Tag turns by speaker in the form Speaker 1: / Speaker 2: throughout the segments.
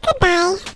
Speaker 1: Goodbye.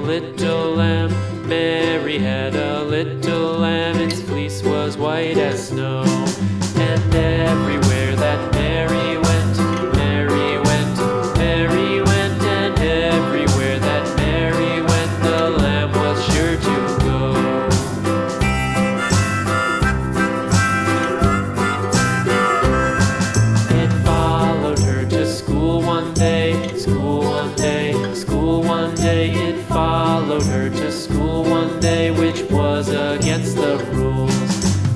Speaker 1: little lamb. Mary had a little lamb, its fleece was white as snow. And everywhere that Mary went, Mary went, Mary went. And everywhere that Mary went, the lamb was sure to go. It followed her to school one day, school one day, school one day. It followed her to school one day, which was against the rules.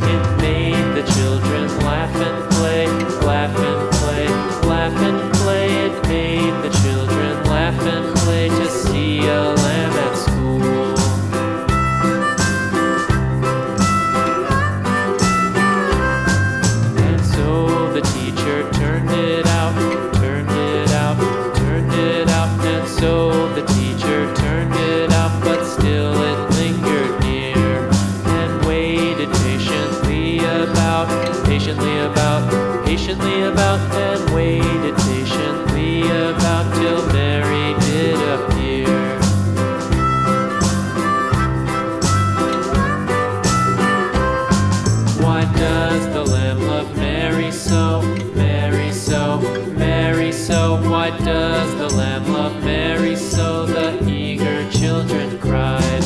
Speaker 1: It made the children laugh and play, laugh and play, laugh and play. It made the children laugh and play to see a lamb at school. And so the teacher turned it out, turned it out, turned it out. And so the teacher turned it out, but still it lingered near and waited patiently about, patiently about, patiently about, and waited patiently about till Mary did appear. Why does the lamb love Mary so, Mary so, Mary so? Why does the lamb love Mary so? The eager children cried.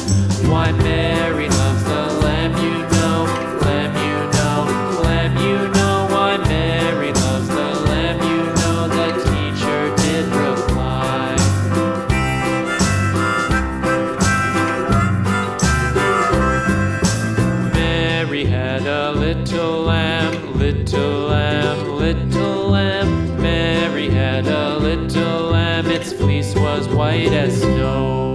Speaker 1: Why Mary loves the lamb, you know, lamb, you know, lamb, you know. Why Mary loves the lamb, you know, the teacher did reply. Mary had a little lamb, little lamb, little lamb. Mary had a little lamb, its fleece was white as snow.